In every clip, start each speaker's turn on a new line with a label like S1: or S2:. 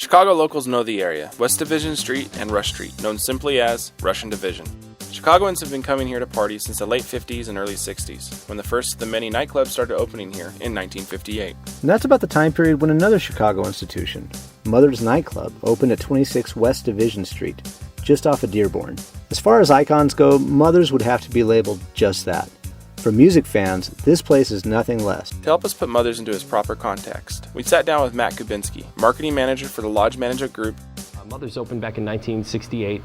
S1: Chicago locals know the area, West Division Street and Rush Street, known simply as Russian Division. Chicagoans have been coming here to party since the late 50s and early 60s, when the first of the many nightclubs started opening here in 1958.
S2: And that's about the time period when another Chicago institution, Mother's Nightclub, opened at 26 West Division Street, just off of Dearborn. As far as icons go, Mother's would have to be labeled just that. For music fans, this place is nothing less.
S1: To help us put Mother's into its proper context, we sat down with Matt Kubinski, marketing manager for the Lodge Management Group.
S3: Mother's opened back in 1968.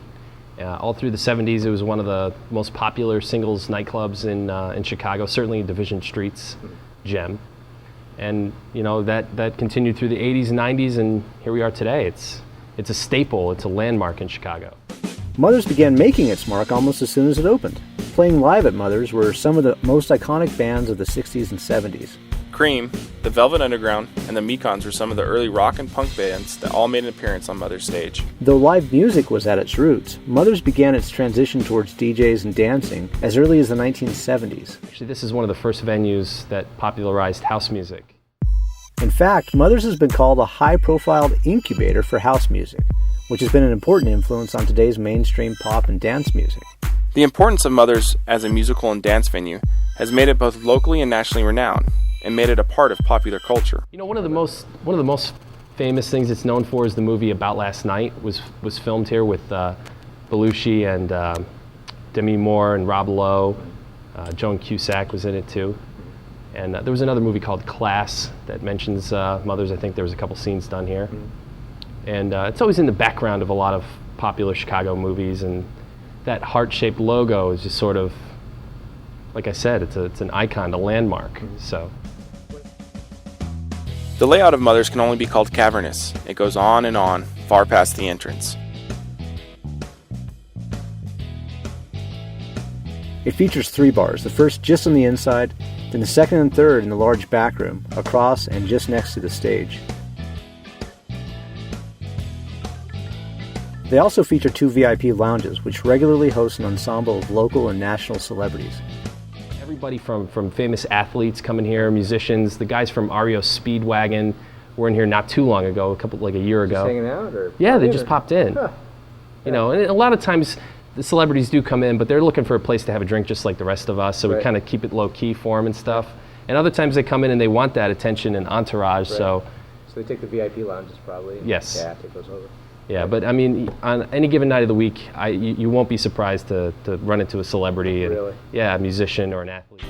S3: All through the 70s, it was one of the most popular singles nightclubs in Chicago, certainly Division Street's gem. And you know that continued through the 80s and 90s, and here we are today. It's a staple, it's a landmark in Chicago.
S2: Mother's began making its mark almost as soon as it opened. Playing live at Mother's were some of the most iconic bands of the 60s and 70s.
S1: Cream, the Velvet Underground, and the Mekons were some of the early rock and punk bands that all made an appearance on Mother's stage.
S2: Though live music was at its roots, Mother's began its transition towards DJs and dancing as early as the 1970s.
S3: Actually, this is one of the first venues that popularized house music.
S2: In fact, Mother's has been called a high-profile incubator for house music, which has been an important influence on today's mainstream pop and dance music.
S1: The importance of Mother's as a musical and dance venue has made it both locally and nationally renowned, and made it a part of popular culture.
S3: You know, one of the most famous things it's known for is the movie About Last Night was filmed here with Belushi and Demi Moore and Rob Lowe. Joan Cusack was in it too. And there was another movie called Class that mentions Mother's. I think there was a couple scenes done here. And it's always in the background of a lot of popular Chicago movies, and that heart-shaped logo is just sort of, like I said, it's an icon, a landmark. So.
S1: The layout of Mother's can only be called cavernous. It goes on, far past the entrance.
S2: It features 3 bars, the first just on the inside, then the second and third in the large back room, across and just next to the stage. They also feature 2 VIP lounges, which regularly host an ensemble of local and national celebrities.
S3: Everybody from famous athletes come in here, musicians. The guys from REO Speedwagon were in here not too long ago, a year ago.
S2: Just hanging out, or
S3: yeah, they just popped in. Huh. You know, and a lot of times the celebrities do come in, but they're looking for a place to have a drink just like the rest of us. So we kind of keep it low key for them and stuff. And other times they come in and they want that attention and entourage.
S2: Right.
S3: So
S2: they take the VIP lounges probably.
S3: Yes.
S2: Yeah, take those over.
S3: Yeah, but I mean, on any given night of the week, you won't be surprised to run into a celebrity, and,
S2: really?
S3: Yeah, a musician or an athlete.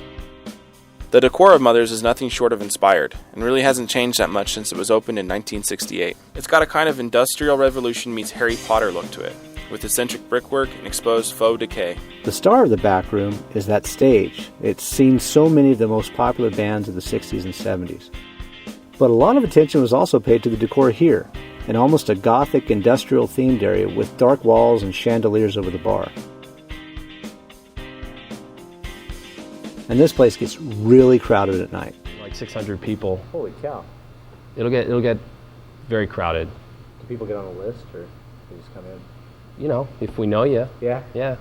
S1: The decor of Mother's is nothing short of inspired, and really hasn't changed that much since it was opened in 1968. It's got a kind of industrial revolution meets Harry Potter look to it, with eccentric brickwork and exposed faux decay.
S2: The star of the back room is that stage. It's seen so many of the most popular bands of the 60s and 70s. But a lot of attention was also paid to the decor here, in almost a gothic industrial themed area with dark walls and chandeliers over the bar. And this place gets really crowded at night.
S3: Like 600 people.
S2: Holy cow.
S3: It'll get very crowded.
S2: Do people get on a list, or they just come in?
S3: You know, if we know you.
S2: Yeah?
S3: Yeah.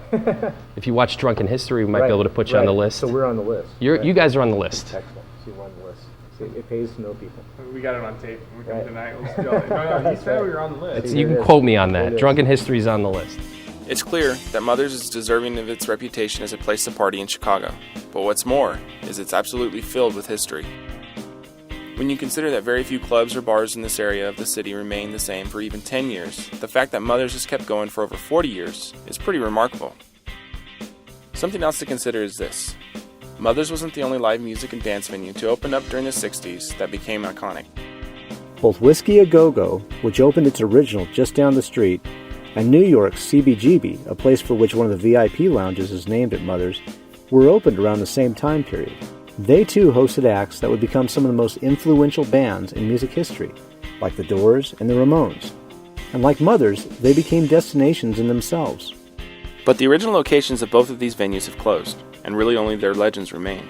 S3: If you watch Drunken History, we might be able to put you on the list.
S2: So we're on the list.
S3: You guys are on the list.
S2: Excellent. So you're on the list. So it pays to know people.
S4: We got it on tape. When we come tonight. Let's go. No, he said we were on the list.
S3: You can quote me on that. Drunken History's on the list.
S1: It's clear that Mother's is deserving of its reputation as a place to party in Chicago. But what's more is it's absolutely filled with history. When you consider that very few clubs or bars in this area of the city remain the same for even 10 years, the fact that Mother's has kept going for over 40 years is pretty remarkable. Something else to consider is this. Mother's wasn't the only live music and dance venue to open up during the 60s that became iconic.
S2: Both Whiskey A Go-Go, which opened its original just down the street, and New York's CBGB, a place for which one of the VIP lounges is named at Mother's, were opened around the same time period. They too hosted acts that would become some of the most influential bands in music history, like The Doors and the Ramones. And like Mother's, they became destinations in themselves.
S1: But the original locations of both of these venues have closed, and really only their legends remain.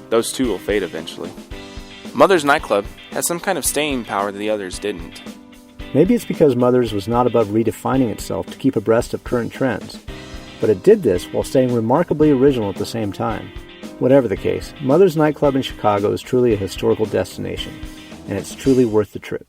S1: Those too will fade eventually. Mother's Nightclub has some kind of staying power that the others didn't.
S2: Maybe it's because Mother's was not above redefining itself to keep abreast of current trends, but it did this while staying remarkably original at the same time. Whatever the case, Mother's Nightclub in Chicago is truly a historical destination, and it's truly worth the trip.